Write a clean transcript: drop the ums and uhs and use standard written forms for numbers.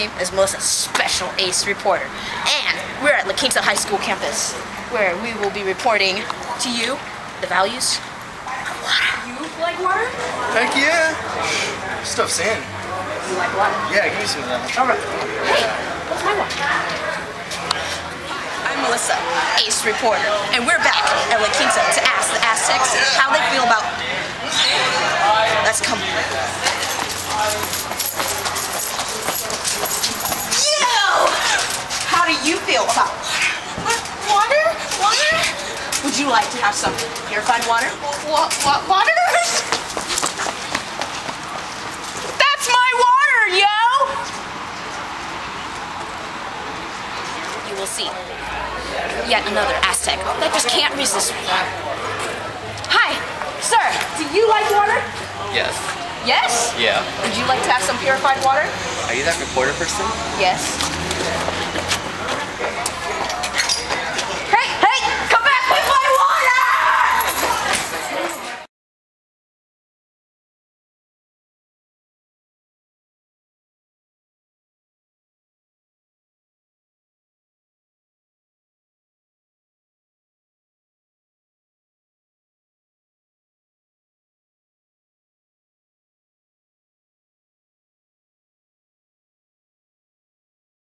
name is Melissa's special ace reporter, and we're at La Quinta High School campus, where we will be reporting to you the values of water. You like water? Heck yeah! Stuff's in. You like water? Yeah, give me some of that. All right. Hey, what's my water? I'm Melissa, ace reporter, and we're back at La Quinta to ask the Aztecs how they feel about. Let's come. How do you feel about water? Water? Would you like to have some purified water? Water? That's my water, yo! You will see yet another Aztec that just can't resist water. Hi, sir. Do you like water? Yes. Yes? Yeah. Would you like to have some purified water? Are you that reporter person? Yes.